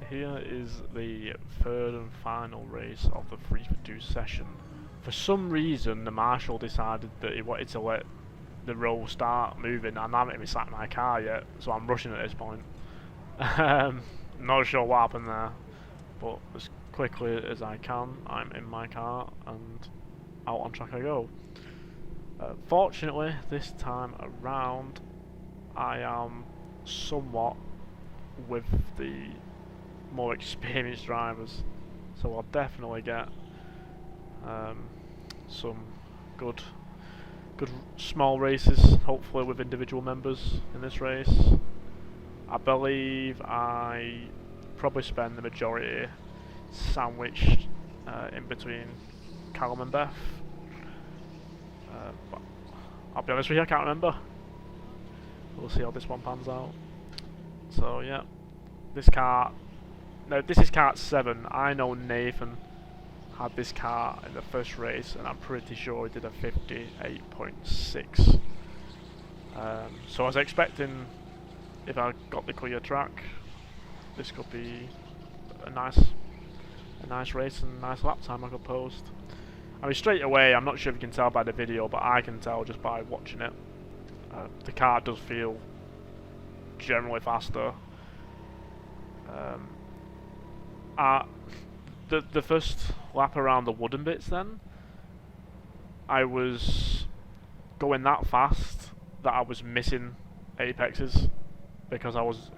here is the third and final race of the 3 for 2 session. For some reason, the marshal decided that he wanted to let the row start moving, and I haven't even sat in my car yet, so I'm rushing at this point. Not sure what happened there, but as quickly as I can, I'm in my car and out on track I go. Fortunately, this time around, I am somewhat with the more experienced drivers, so I'll definitely get some good small races, hopefully with individual members in this race. I believe I probably spend the majority sandwiched in between Callum and Beth. But I'll be honest with you, I can't remember. We'll see how this one pans out. So yeah, this car. Now this is kart 7. I know Nathan had this car in the first race, and I'm pretty sure he did a 58.6. So I was expecting, if I got the clear track, this could be a nice race and a nice lap time I could post. I mean, straight away, I'm not sure if you can tell by the video, but I can tell just by watching it. The car does feel generally faster. The first lap around the wooden bits, then I was going that fast that I was missing apexes because I was.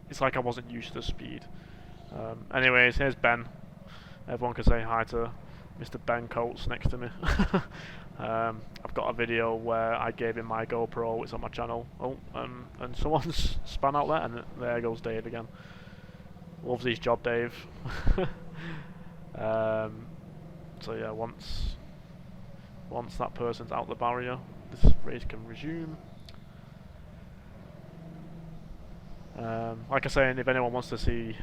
It's like I wasn't used to the speed. Anyways, here's Ben. Everyone can say hi to Mr. Ben Coates next to me. I've got a video where I gave him my GoPro. It's on my channel. Oh, and someone's spun out there, and there goes Dave again. Loves his job, Dave. So yeah, once that person's out the barrier, this race can resume. Like I say, if anyone wants to see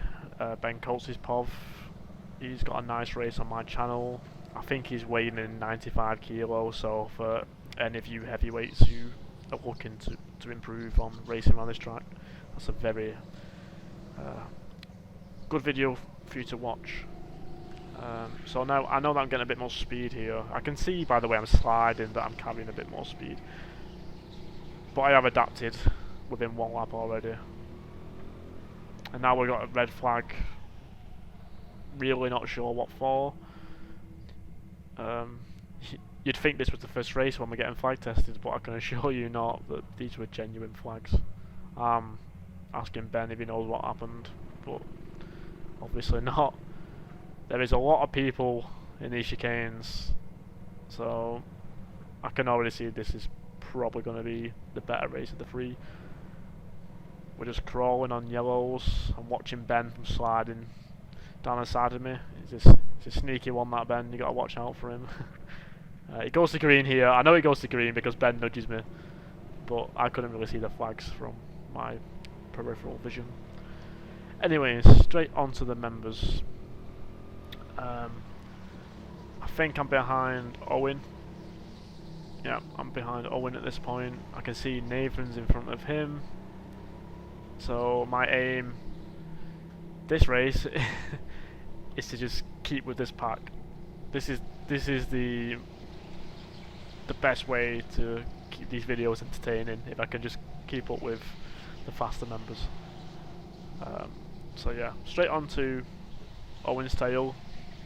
Ben Coates' POV, he's got a nice race on my channel. I think he's weighing in 95 kilos, so for any of you heavyweights who are looking to improve on racing around this track, that's a very good video for you to watch. So now I know that I'm getting a bit more speed here. I can see by the way I'm sliding that I'm carrying a bit more speed, but I have adapted within one lap already. And now we've got a red flag. Really not sure what for. You'd think this was the first race when we're getting flag tested, but I can assure you not, that these were genuine flags. I'm asking Ben if he knows what happened, but obviously not. There is a lot of people in these chicanes, so I can already see this is probably going to be the better race of the 3. We're just crawling on yellows. I'm watching Ben from sliding down the side of me. It's a sneaky one, that Ben. You got to watch out for him. It goes to green here. I know it goes to green because Ben nudges me, but I couldn't really see the flags from my peripheral vision. Anyways, straight on to the members. I think I'm behind Owen. Yeah, I'm behind Owen at this point. I can see Nathan's in front of him. So my aim this race is to just keep with this pack. This is the best way to keep these videos entertaining, if I can just keep up with the faster members. So yeah, straight on to Owen's tail.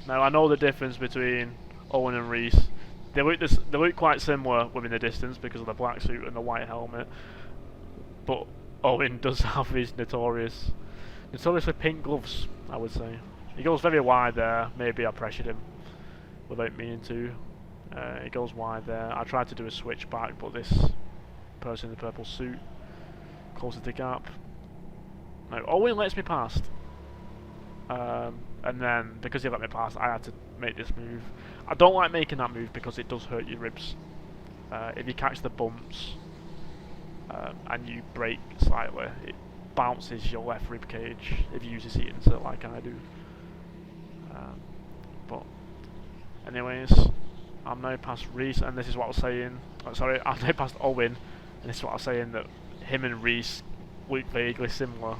Now I know the difference between Owen and Rhys. They look quite similar within the distance because of the black suit and the white helmet, but Owen does have his notoriously pink gloves, I would say. He goes very wide there. Maybe I pressured him without meaning to. He goes wide there. I tried to do a switch back, but this person in the purple suit closes the gap. Now Owen lets me past, and then because he let me past, I had to make this move. I don't like making that move because it does hurt your ribs. If you catch the bumps and you brake slightly, it bounces your left rib cage if you use your seat insert like I do. But anyways, I'm now past Rhys, and this is what I was saying. Sorry, I'm now past Owen, and this is what I was saying, that him and Rhys look vaguely similar.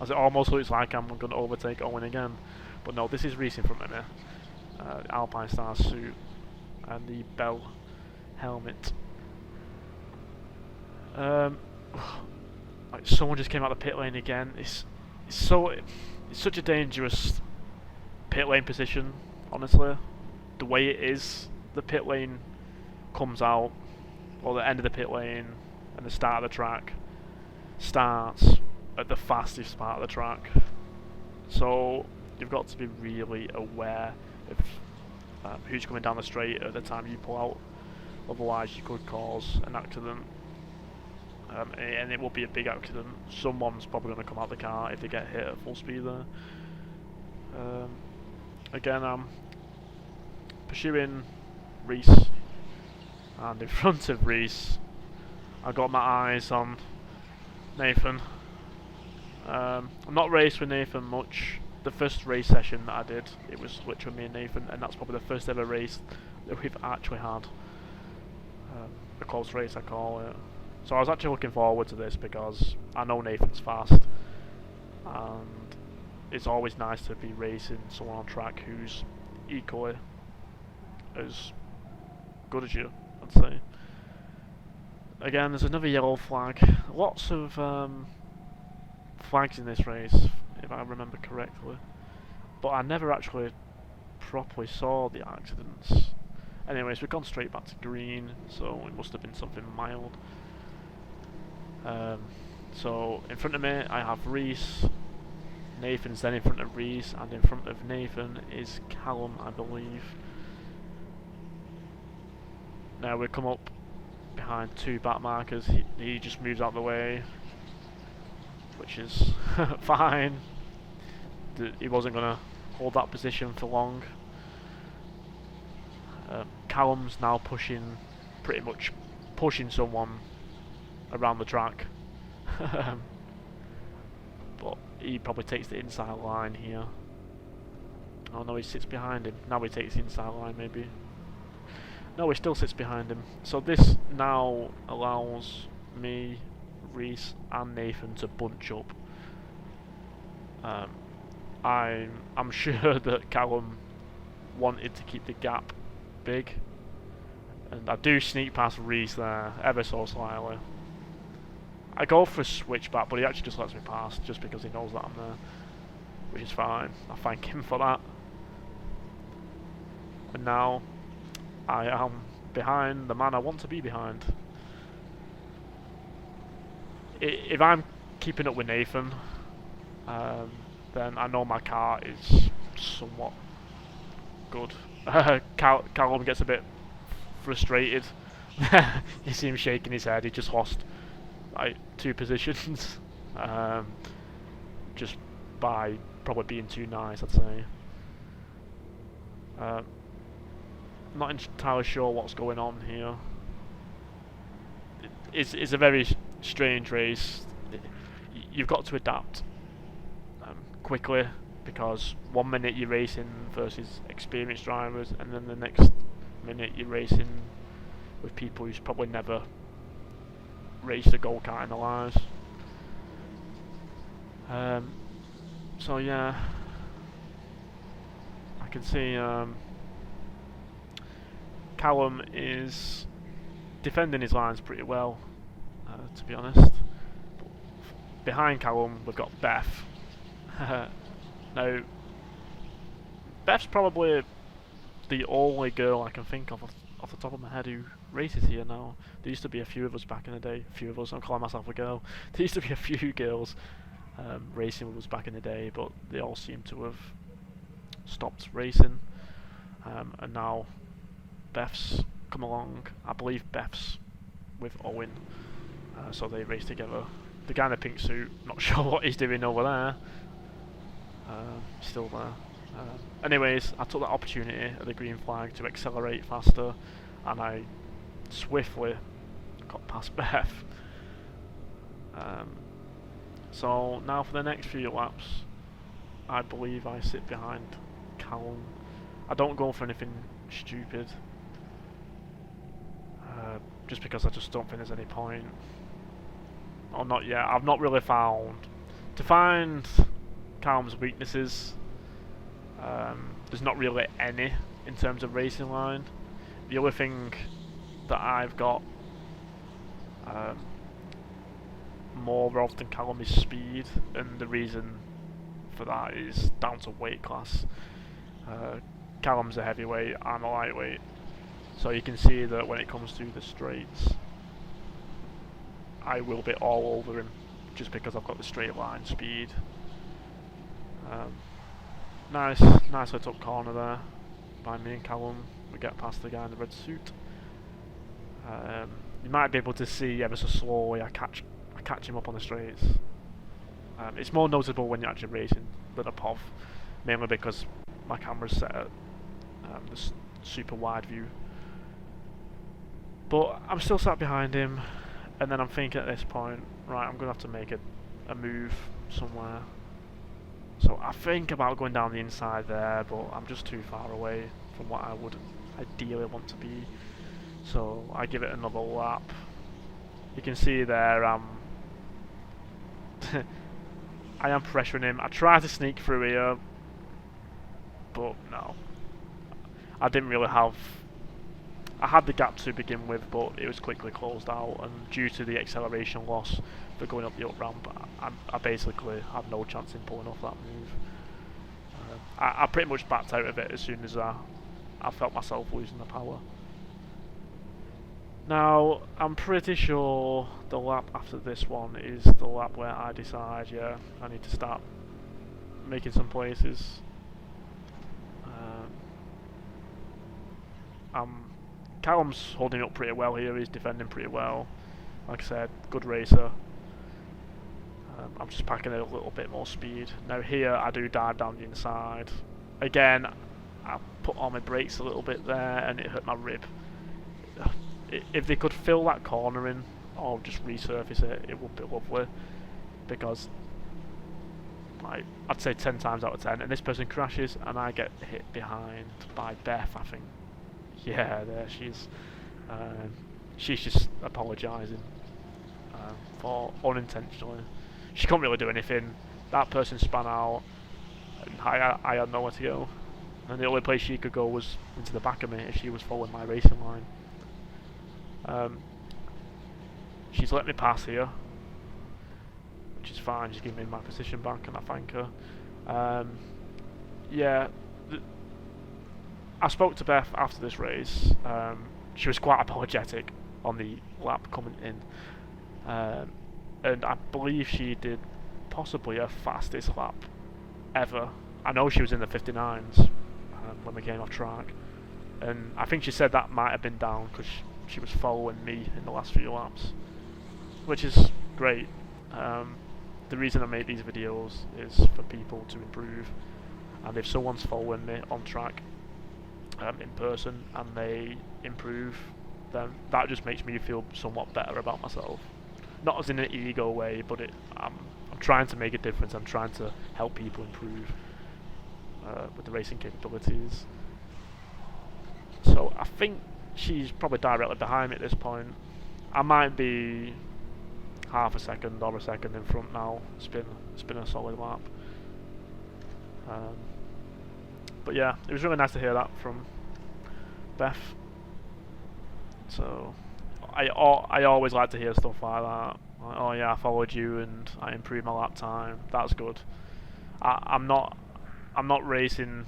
as it almost looks like I'm going to overtake Owen again. But no, this is Rhys in front of me. Alpine Star suit and the bell helmet. Like someone just came out of the pit lane again. It's such a dangerous pit lane position, honestly. The way it is, the pit lane comes out, or the end of the pit lane and the start of the track starts at the fastest part of the track. So you've got to be really aware of who's coming down the straight at the time you pull out, otherwise you could cause an accident. And it will be a big accident. Someone's probably going to come out the car if they get hit at full speed there. Again, I'm pursuing Rhys, and in front of Rhys I got my eyes on Nathan. I'm not raced with Nathan much. The first race session that I did, it was literally me and Nathan, and that's probably the first ever race that we've actually had. A close race, I call it. So I was actually looking forward to this because I know Nathan's fast, and it's always nice to be racing someone on track who's equally as good as you, I'd say. Again, there's another yellow flag. Lots of flags in this race, if I remember correctly, but I never actually properly saw the accidents. Anyways, we've gone straight back to green, so it must have been something mild. So in front of me I have Rhys, Nathan's then in front of Rhys, and in front of Nathan is Callum, I believe. Now we come up behind two back markers. He just moves out of the way, which is fine. He wasn't going to hold that position for long. Callum's now pretty much pushing someone around the track. But he probably takes the inside line here. Oh no, he sits behind him. Now he takes the inside line maybe. No, he still sits behind him. So this now allows me, Rhys and Nathan to bunch up. I'm sure that Callum wanted to keep the gap big, and I do sneak past Rhys there ever so slightly. I go for a switchback, but he actually just lets me pass just because he knows that I'm there, which is fine. I thank him for that. And now I am behind the man I want to be behind. If I'm keeping up with Nathan, then I know my car is somewhat good. Callum gets a bit frustrated. You see him shaking his head. He just lost like 2 positions, just by probably being too nice, I'd say. Not entirely sure what's going on here. It's a very strange race. You've got to adapt quickly, because one minute you're racing versus experienced drivers, and then the next minute you're racing with people who's probably never raced a go-kart in their lives. So yeah, I can see Callum is defending his lines pretty well, to be honest. Behind Callum we've got Beth. Now, Beth's probably the only girl I can think of off the top of my head who races here now. There used to be a few of us back in the day. A few of us, I'm calling myself a girl. There used to be a few girls racing with us back in the day, but they all seem to have stopped racing. And now Beth's come along. I believe Beth's with Owen, so they race together. The guy in the pink suit, not sure what he's doing over there. Still there. Anyways, I took that opportunity at the green flag to accelerate faster, and I swiftly got past Beth. So now for the next few laps, I believe I sit behind Callum. I don't go for anything stupid, just because I just don't think there's any point. Or not yet. I've not really found To find Callum's weaknesses, there's not really any in terms of racing line. The only thing that I've got more of than Callum is speed, and the reason for that is down to weight class. Callum's a heavyweight, I'm a lightweight, so you can see that when it comes to the straights, I will be all over him just because I've got the straight line speed. Nice lit up corner there by me and Callum. We get past the guy in the red suit. You might be able to see ever so slowly I catch him up on the straights. It's more noticeable when you're actually racing than a POV, mainly because my camera's set at the super wide view. But I'm still sat behind him, and then I'm thinking at this point, right, I'm going to have to make a move somewhere. So I think about going down the inside there, but I'm just too far away from what I would ideally want to be. So I give it another lap. You can see there I am pressuring him. I try to sneak through here, but no. I didn't really have... I had the gap to begin with, but it was quickly closed out, and due to the acceleration loss for going up the up ramp, I basically had no chance in pulling off that move. I pretty much backed out of it as soon as I felt myself losing the power. Now, I'm pretty sure the lap after this one is the lap where I decide, yeah, I need to start making some places. Callum's holding up pretty well here, he's defending pretty well. Like I said, good racer. I'm just packing a little bit more speed. Now here I do dive down the inside. Again, I put on my brakes a little bit there and it hurt my rib. If they could fill that corner in or just resurface it, it would be lovely. Because like, I'd say 10 times out of 10, and this person crashes and I get hit behind by Beth, I think. Yeah, there she is. She's just apologising for unintentionally. She couldn't really do anything. That person span out, and I had nowhere to go. And the only place she could go was into the back of me if she was following my racing line. She's let me pass here, which is fine. She's giving me my position back, and I thank her. Yeah. I spoke to Beth after this race. She was quite apologetic on the lap coming in, and I believe she did possibly her fastest lap ever. I know she was in the 59s when we came off track, and I think she said that might have been down because she was following me in the last few laps, which is great. The reason I make these videos is for people to improve, and if someone's following me on track in person and they improve, then that just makes me feel somewhat better about myself. Not as in an ego way, but I'm trying to make a difference. I'm trying to help people improve with the racing capabilities. So I think she's probably directly behind me at this point. I might be half a second or a second in front now. It's been a solid lap. But yeah, it was really nice to hear that from Beth. So I always like to hear stuff like that. Like, oh yeah, I followed you and I improved my lap time. That's good. I'm not racing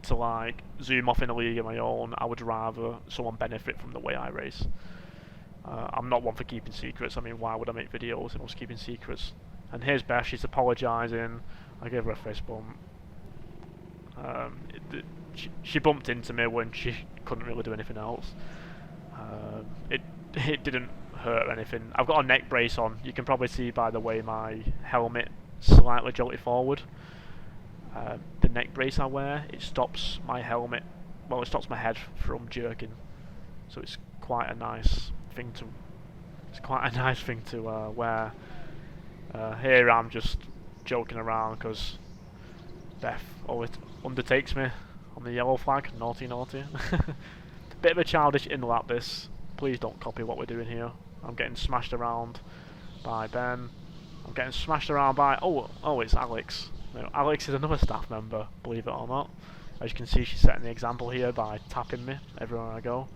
to like zoom off in a league of my own. I would rather someone benefit from the way I race. I'm not one for keeping secrets. I mean, why would I make videos if I was keeping secrets? And here's Beth. She's apologising. I gave her a fist bump. She bumped into me when she couldn't really do anything else. It didn't hurt or anything. I've got a neck brace on. You can probably see by the way my helmet slightly jolted forward. The neck brace I wear, it stops my helmet, well, it stops my head from jerking. So it's quite a nice thing to wear. Here I'm just joking around because Beth always undertakes me on the yellow flag. Naughty, naughty. Bit of a childish in-lap this. Please don't copy what we're doing here. I'm getting smashed around by Ben. I'm getting smashed around by... Oh, it's Alex. No, Alex is another staff member, believe it or not. As you can see, she's setting the example here by tapping me everywhere I go.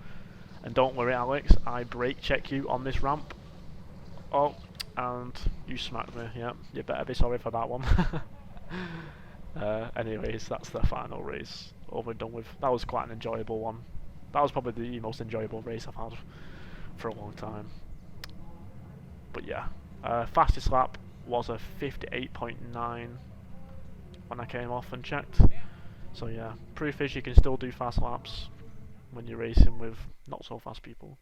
And don't worry, Alex, I brake check you on this ramp. Oh, and you smacked me. Yeah, you better be sorry for that one. Anyways, that's the final race. Over and done with. That was quite an enjoyable one. That was probably the most enjoyable race I've had for a long time. But yeah, fastest lap was a 58.9 when I came off and checked. So yeah, proof is you can still do fast laps when you're racing with not so fast people.